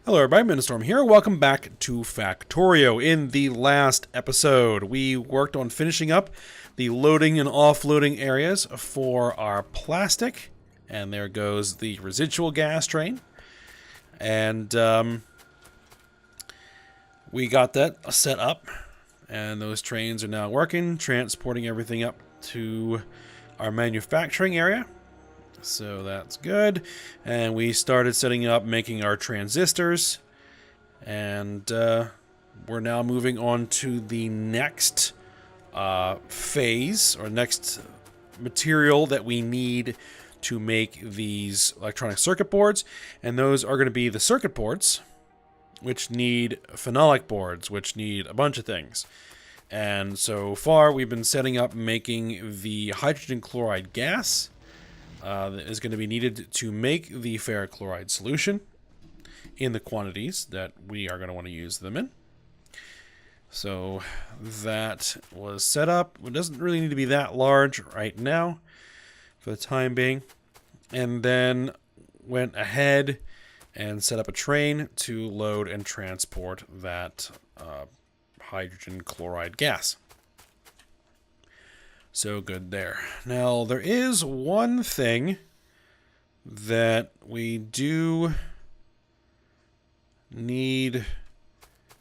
Hello everybody, Minstorm here. Welcome back to Factorio. In the last episode, we worked on finishing up the loading and offloading areas for our plastic. And there goes the residual gas train. And we got that set up. And those trains are now working, transporting everything up to our manufacturing area. So that's good. And we started setting up making our transistors. And we're now moving on to the next phase, or next material that we need to make these electronic circuit boards. And those are going to be the circuit boards, which need phenolic boards, which need a bunch of things. And so far we've been setting up making the hydrogen chloride gas. That is going to be needed to make the ferric chloride solution in the quantities that we are going to want to use them in. So that was set up. It doesn't really need to be that large right now for the time being. And then went ahead and set up a train to load and transport that hydrogen chloride gas. So good there. Now, there is one thing that we do need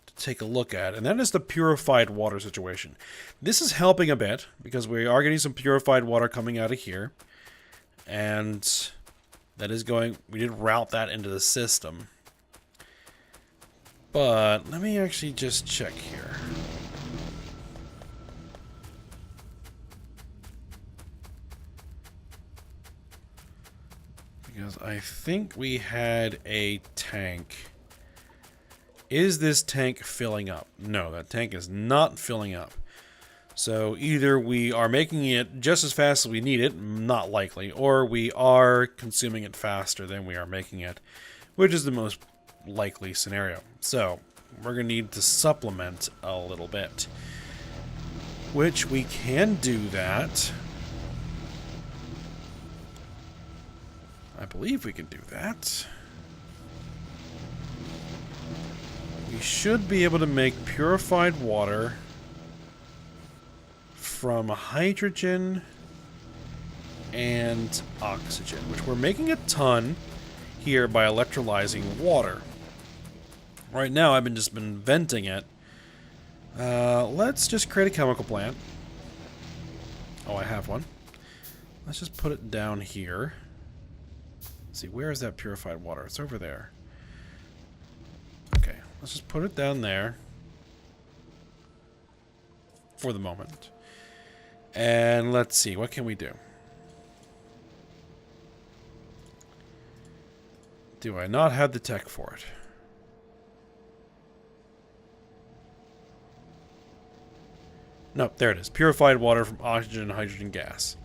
to take a look at, and that is the purified water situation. This is helping a bit, because we are getting some purified water coming out of here. And that is going, we did route that into the system. But let me actually just check here. Because I think we had a tank. Is this tank filling up? No, that tank is not filling up. So either we are making it just as fast as we need it, not likely, or we are consuming it faster than we are making it, which is the most likely scenario. So we're going to need to supplement a little bit, which we can do that. I believe we can do that. We should be able to make purified water from hydrogen and oxygen, which we're making a ton here by electrolyzing water. Right now, I've just been venting it. Let's just create a chemical plant. Oh, I have one. Let's just put it down here. Let's see, where is that purified water? It's over there. Okay, let's just put it down there for the moment. And let's see, what can we do? Do I not have the tech for it? Nope, there it is. Purified water from oxygen and hydrogen gas.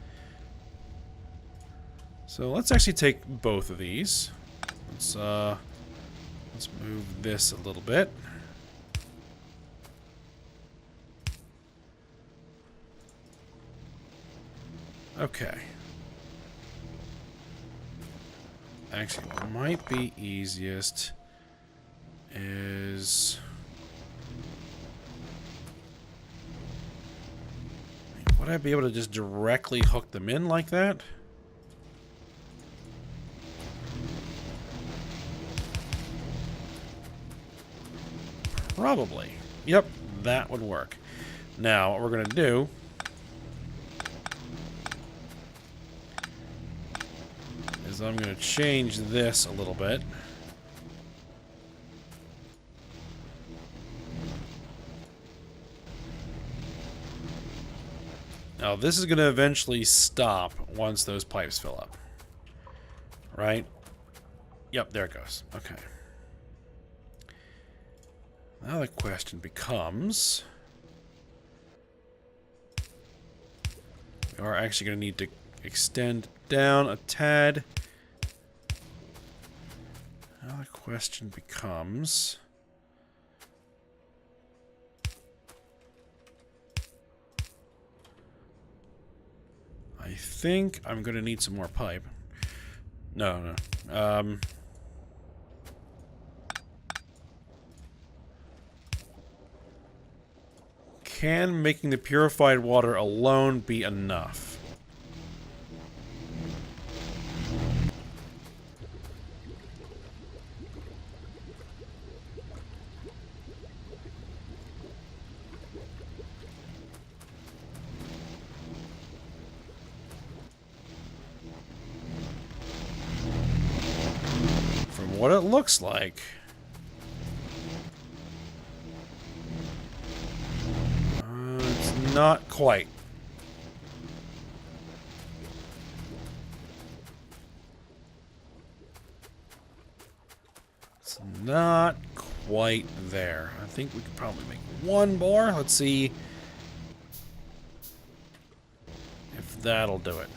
So let's actually take both of these. Let's move this a little bit. Okay. Actually, what might be easiest is... would I be able to just directly hook them in like that? Probably. Yep, that would work. Now, what we're going to do is I'm going to change this a little bit. Now, this is going to eventually stop once those pipes fill up. Right? Yep, there it goes. Okay. Now the question becomes... we are actually going to need to extend down a tad. Now the question becomes... I think I'm going to need some more pipe. No. Can making the purified water alone be enough? From what it looks like. It's not quite. It's not quite there. I think we could probably make one more. Let's see if that'll do it.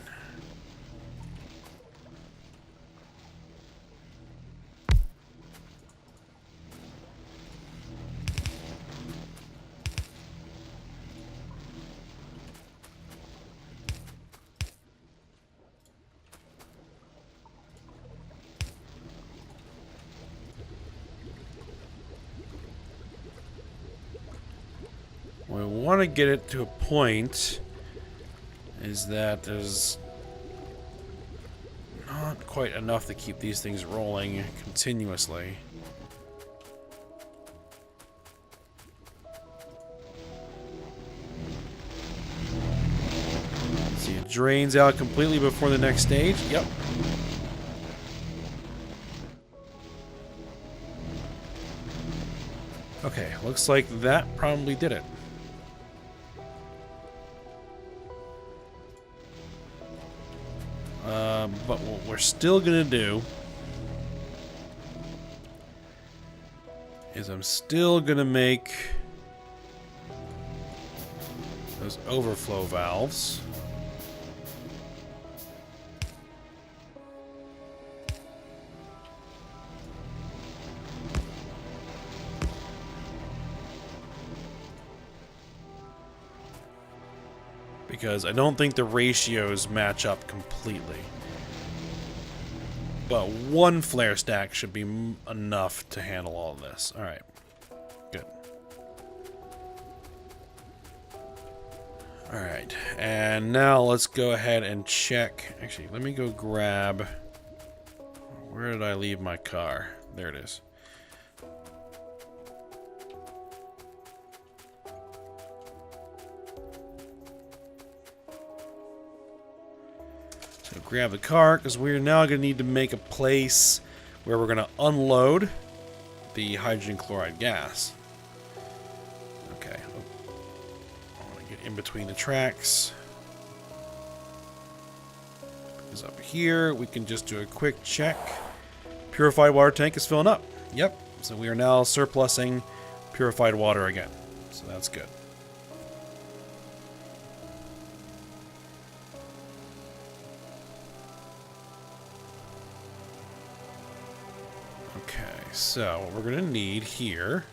We want to get it to a point is that there's not quite enough to keep these things rolling continuously. See, it drains out completely before the next stage. Yep. Okay, looks like that probably did it. But what we're still gonna do is I'm still gonna make those overflow valves. Because I don't think the ratios match up completely. But one flare stack should be enough to handle all of this. Alright. Good. Alright. And now let's go ahead and check. Actually, let me go grab... Where did I leave my car? There it is. So grab the car, because we're now going to need to make a place where we're going to unload the hydrogen chloride gas. Okay. I want to get in between the tracks. Because up here, we can just do a quick check. Purified water tank is filling up. Yep. So we are now surplusing purified water again. So that's good. So, what we're going to need here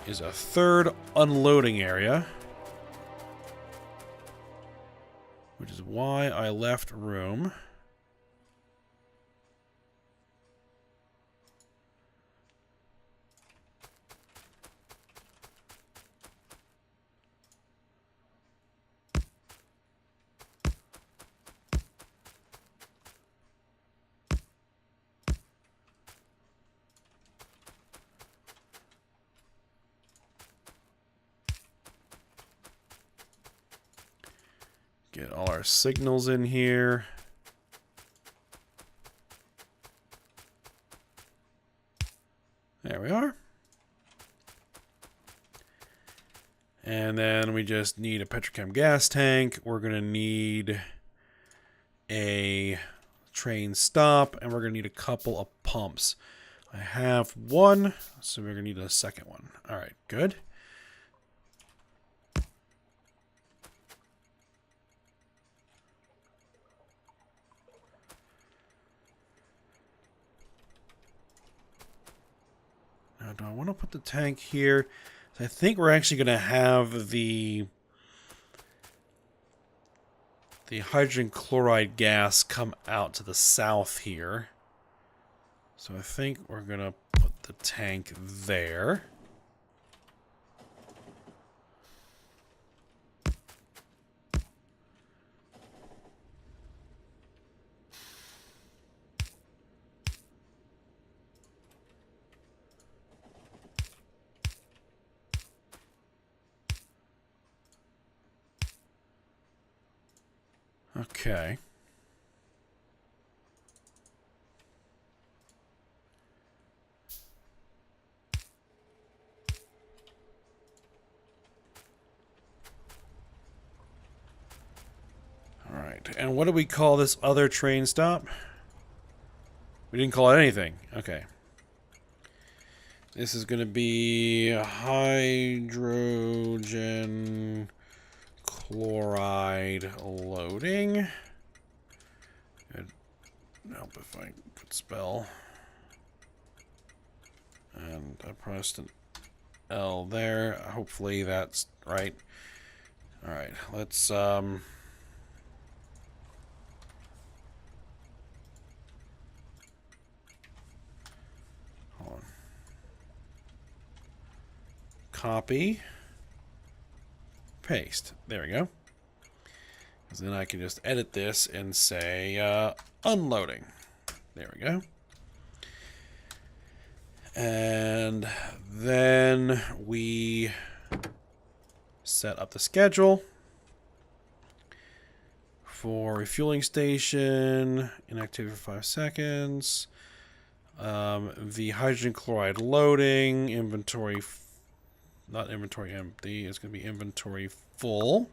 is a third unloading area. Which is why I left room. Get all our signals in here. There we are. And then we just need a Petrochem gas tank. We're going to need a train stop, and we're going to need a couple of pumps. I have one, so we're going to need a second one. All right, good. Now, do I want to put the tank here? I think we're actually going to have the hydrogen chloride gas come out to the south here. So I think we're going to put the tank there. Okay. All right. And what do we call this other train stop? We didn't call it anything. Okay. This is going to be hydrogen chloride loading. It'd help if I could spell. And I pressed an L there. Hopefully that's right. All right, let's hold on. Copy. Paste. There we go. Because then I can just edit this and say unloading. There we go. And then we set up the schedule for refueling station, inactivity for 5 seconds, the hydrogen chloride loading, inventory, not inventory empty, it's going to be inventory full,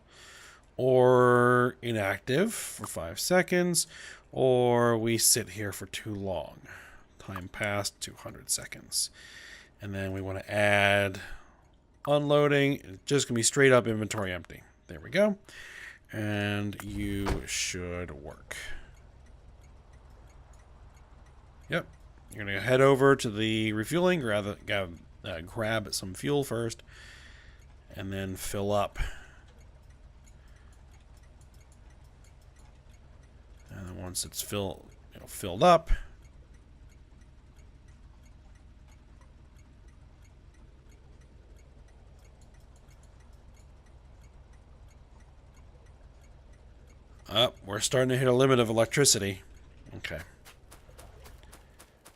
or inactive for 5 seconds, or we sit here for too long. Time passed, 200 seconds. And then we want to add unloading. It's just going to be straight up inventory empty. There we go. And you should work. Yep. You're going to head over to the refueling, grab some fuel first, and then fill up. And then once it's filled up, we're starting to hit a limit of electricity. Okay.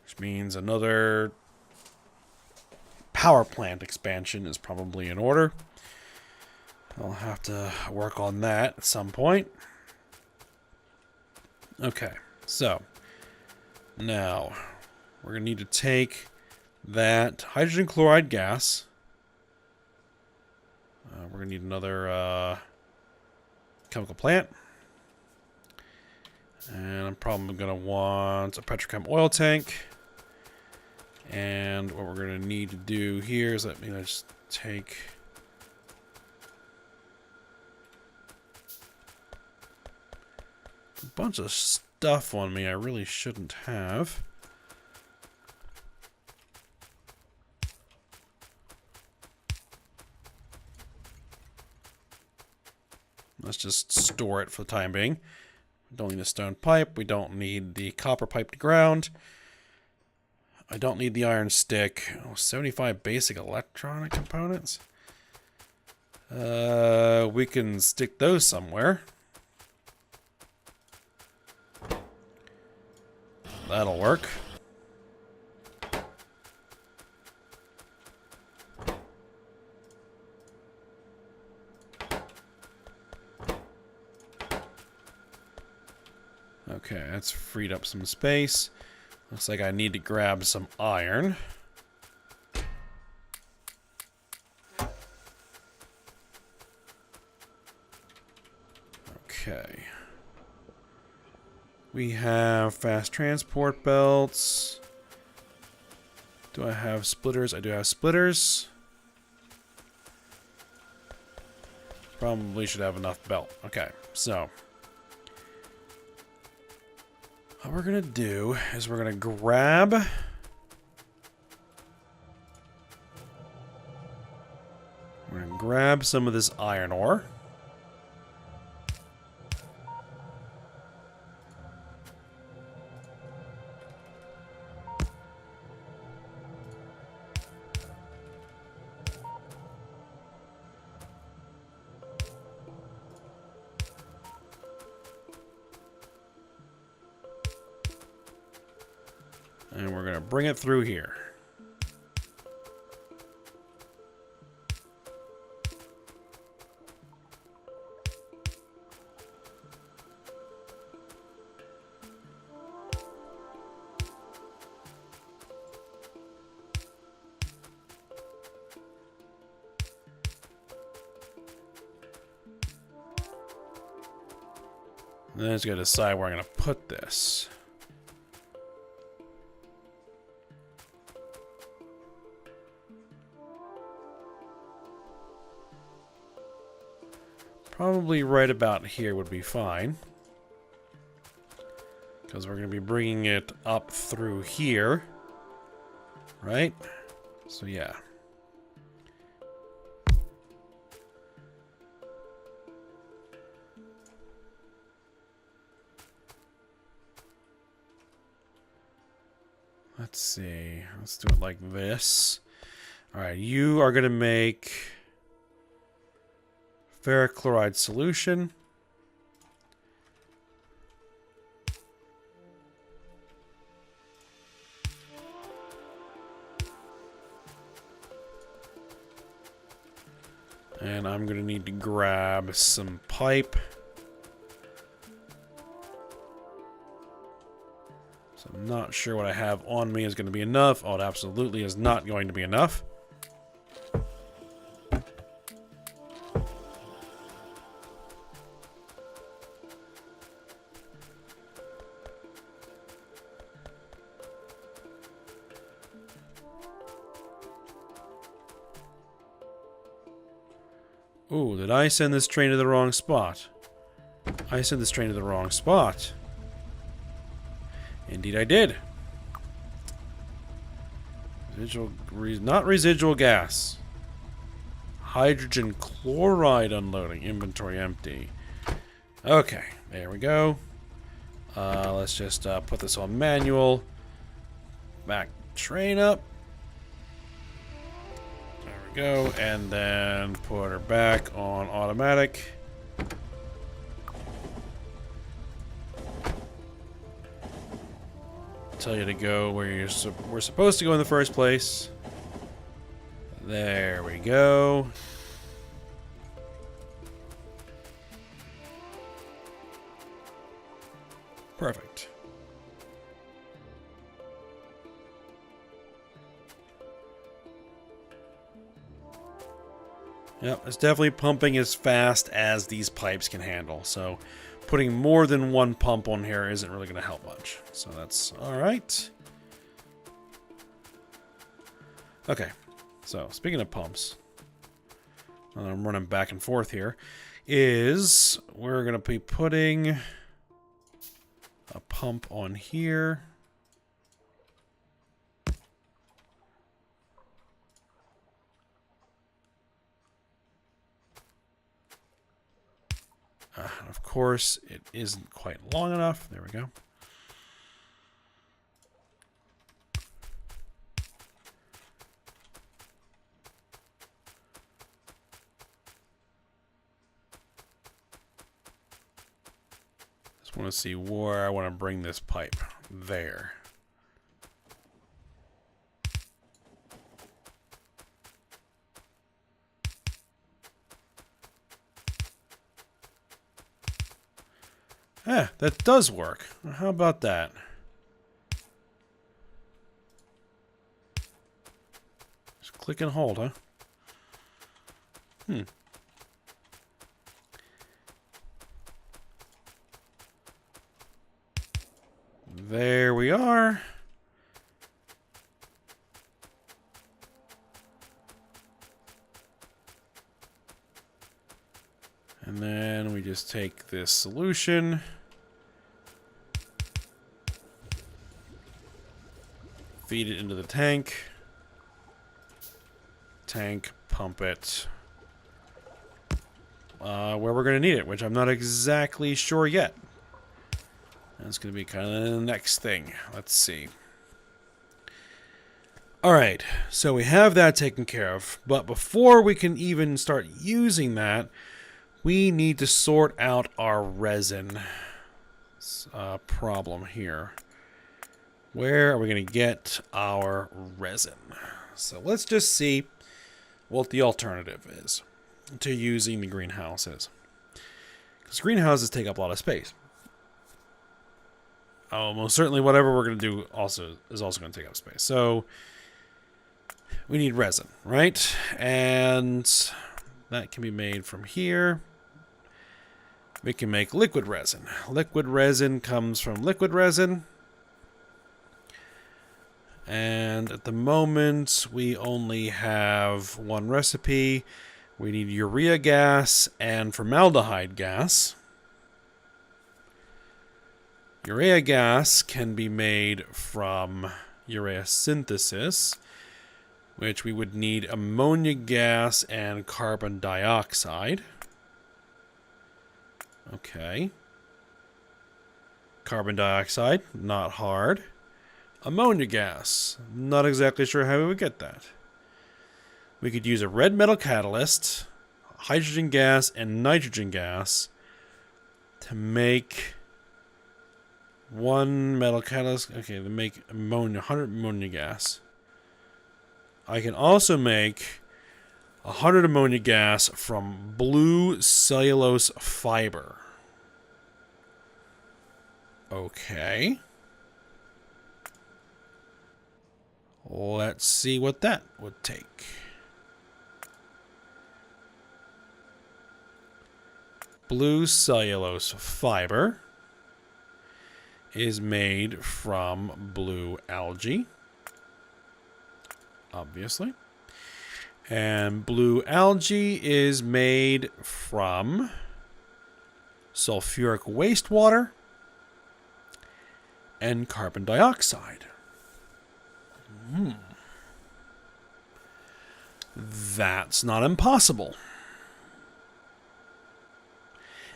Which means another power plant expansion is probably in order. I'll have to work on that at some point. Okay, so now we're going to need to take that hydrogen chloride gas. We're going to need another chemical plant. And I'm probably going to want a Petrochem oil tank. And what we're going to need to do here is let me just take a bunch of stuff on me I really shouldn't have. Let's just store it for the time being. We don't need a stone pipe. We don't need the copper pipe to ground. I don't need the iron stick. Oh, 75 basic electronic components. We can stick those somewhere. That'll work. Okay, that's freed up some space. Looks like I need to grab some iron. Okay. We have fast transport belts. Do I have splitters? I do have splitters. Probably should have enough belt. Okay, so what we're gonna do is we're gonna grab some of this iron ore. And we're going to bring it through here. And then I just got to decide where I'm going to put this. Probably right about here would be fine. Because we're going to be bringing it up through here. Right? So yeah. Let's see. Let's do it like this. Alright, you are going to make ferric chloride solution. And I'm going to need to grab some pipe. So I'm not sure what I have on me is going to be enough. Oh, it absolutely is not going to be enough. Ooh, did I send this train to the wrong spot? I sent this train to the wrong spot. Indeed I did. Not residual gas. Hydrogen chloride unloading. Inventory empty. Okay, there we go. Let's just put this on manual. Back train up. There we go. And then put her back on automatic. Tell you to go where we're supposed to go in the first place. There we go. Perfect. Yep, it's definitely pumping as fast as these pipes can handle. So putting more than one pump on here isn't really going to help much. So that's all right. Okay, so speaking of pumps, I'm running back and forth here, is we're going to be putting a pump on here. Of course, it isn't quite long enough. There we go. Just want to see where I want to bring this pipe. There. Yeah, that does work. How about that? Just click and hold, huh? There we are. And then we just take this solution, feed it into the tank, pump it where we're going to need it, which I'm not exactly sure yet. That's going to be kind of the next thing. Let's see. Alright, so we have that taken care of, but before we can even start using that, we need to sort out our resin problem here. Where are we going to get our resin? So let's just see what the alternative is to using the greenhouses. Because greenhouses take up a lot of space. Oh, most certainly whatever we're going to do is also going to take up space. So we need resin, right? And that can be made from here. we can make liquid resin. Liquid resin comes from liquid resin. And at the moment, we only have one recipe. We need urea gas and formaldehyde gas. Urea gas can be made from urea synthesis, which we would need ammonia gas and carbon dioxide. Okay. Carbon dioxide, not hard. Ammonia gas, not exactly sure how we would get that. We could use a red metal catalyst, hydrogen gas, and nitrogen gas to make one metal catalyst. Okay, to make ammonia, 100 ammonia gas. I can also make 100 ammonia gas from blue cellulose fiber. Okay. Let's see what that would take. Blue cellulose fiber is made from blue algae, obviously. And blue algae is made from sulfuric wastewater and carbon dioxide. That's not impossible.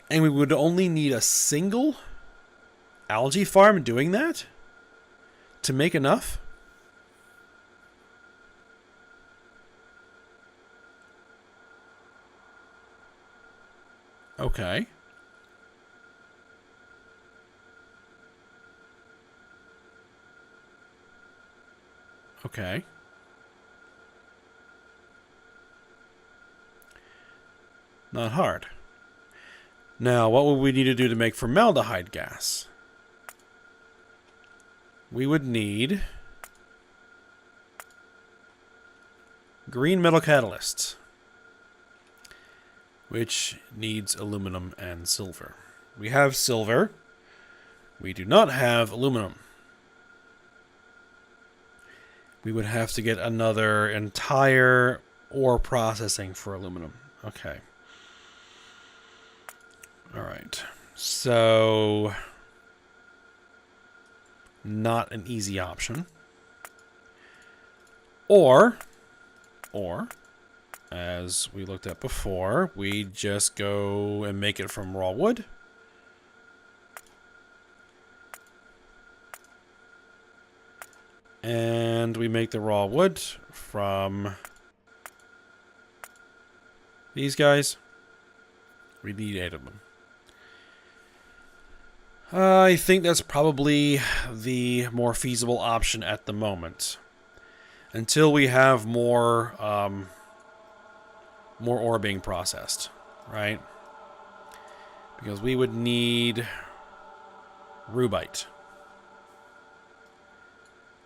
And we would only need a single algae farm doing that to make enough? Okay. Okay. Not hard. Now, what would we need to do to make formaldehyde gas? We would need green metal catalyst, which needs aluminum and silver. We have silver. We do not have aluminum. We would have to get another entire ore processing for aluminum. Okay. All right. So, not an easy option. Or, as we looked at before, we just go and make it from raw wood. And we make the raw wood from these guys. We need 8 of them. I think that's probably the more feasible option at the moment. Until we have more ore being processed, right? Because we would need rubite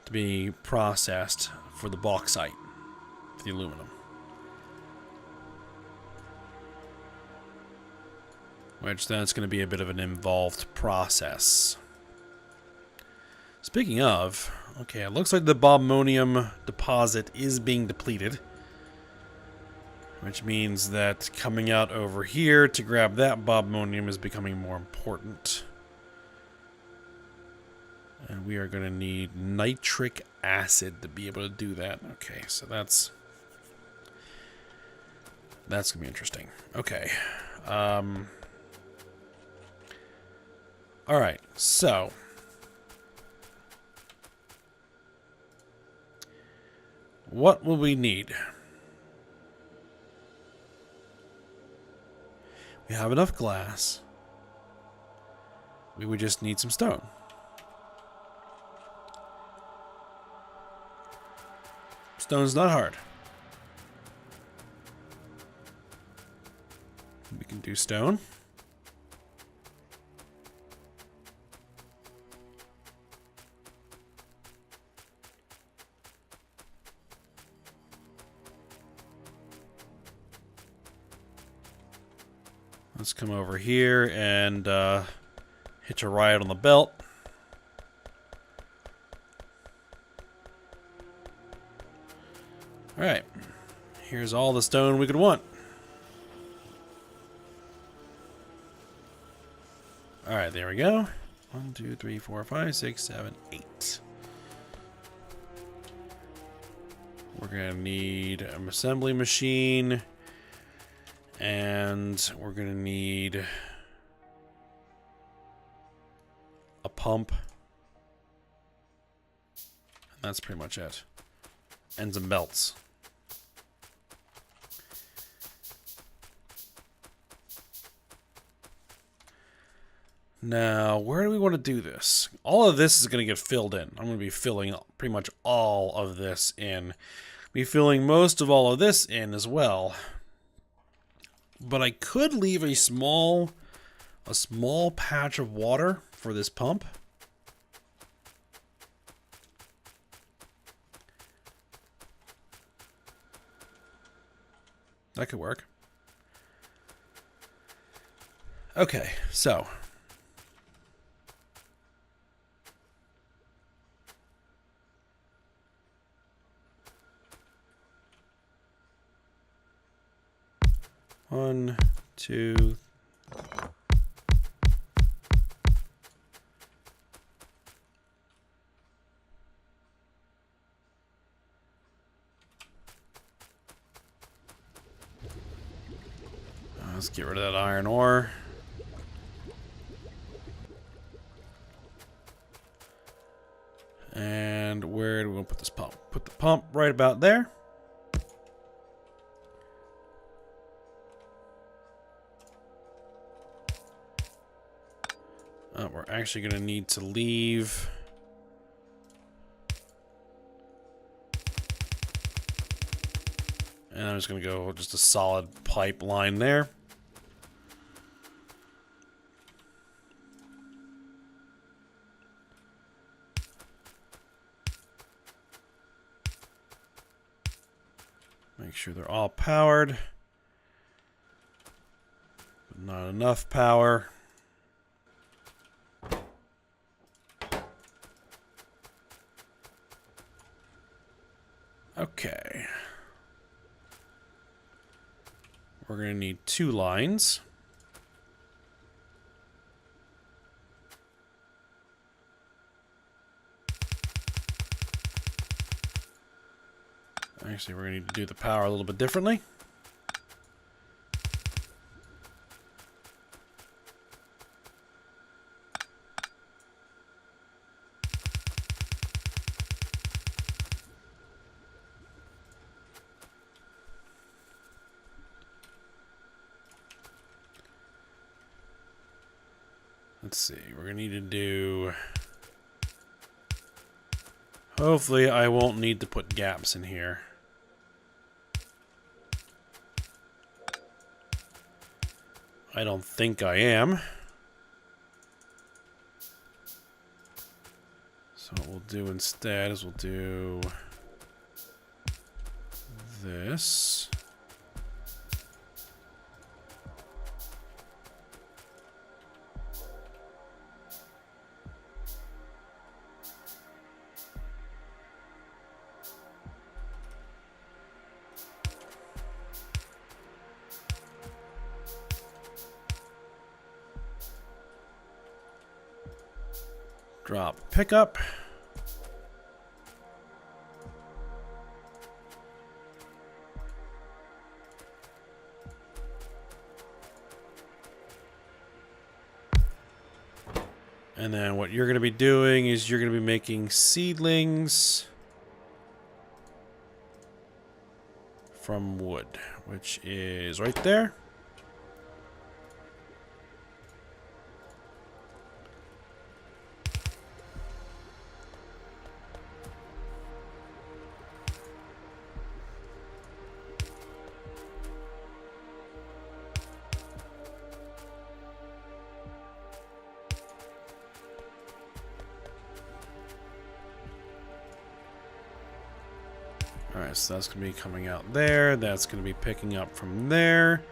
to be processed for the bauxite, for the aluminum. Which then it's going to be a bit of an involved process. Speaking of, okay, it looks like the bobmonium deposit is being depleted. Which means that coming out over here to grab that bobmonium is becoming more important. And we are going to need nitric acid to be able to do that. Okay, so that's going to be interesting. Okay. Alright, so what will we need? We have enough glass. We would just need some stone. Stone's not hard. We can do stone. Let's come over here and hitch a ride on the belt. Alright. Here's all the stone we could want. Alright, there we go. 1, 2, 3, 4, 5, 6, 7, 8. We're going to need an assembly machine. And we're going to need a pump. And that's pretty much it. And some belts. Now, where do we want to do this? All of this is going to get filled in. I'm going to be filling pretty much all of this in. Be filling most of all of this in as well. But I could leave a small patch of water for this pump. That could work. Okay, so 1, 2. Let's get rid of that iron ore. And where do we want to put this pump? Put the pump right about there. We're actually going to need to leave and I'm just going to go just a solid pipeline there. Make sure they're all powered, but not enough power. Okay. We're going to need 2 lines. Actually, we're going to need to do the power a little bit differently. Let's see, we're going to need to do... Hopefully I won't need to put gaps in here. I don't think I am. So what we'll do instead is we'll do this. Drop pickup. And then what you're going to be doing is you're going to be making seedlings from wood, which is right there. Alright, so that's going to be coming out there. That's going to be picking up from there.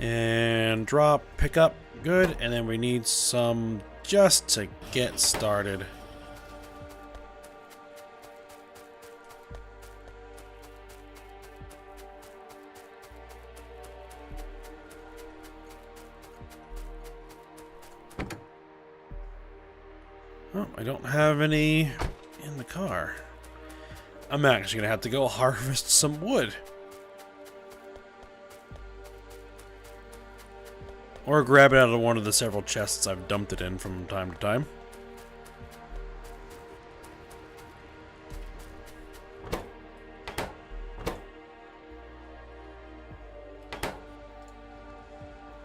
And drop, pick up, good. And then we need some just to get started. Oh, I don't have any in the car. I'm actually going to have to go harvest some wood. Or grab it out of one of the several chests I've dumped it in from time to time.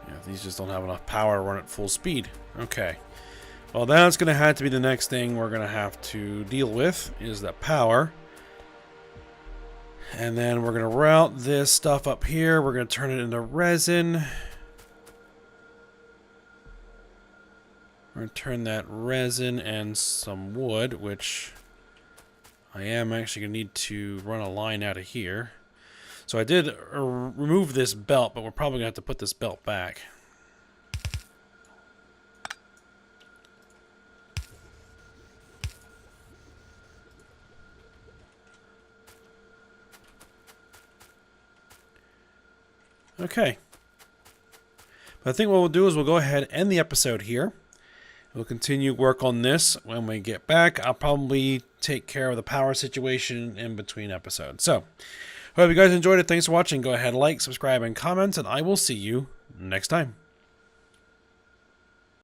Yeah, these just don't have enough power to run at full speed. Okay. Well, that's going to have to be the next thing we're going to have to deal with, is the power. And then we're going to route this stuff up here. We're going to turn it into resin. We're going to turn that resin and some wood, which I am actually going to need to run a line out of here. So I did remove this belt, but we're probably going to have to put this belt back. Okay. But I think what we'll do is we'll go ahead and end the episode here. We'll continue work on this when we get back. I'll probably take care of the power situation in between episodes. So, hope you guys enjoyed it. Thanks for watching. Go ahead, like, subscribe, and comment, and I will see you next time.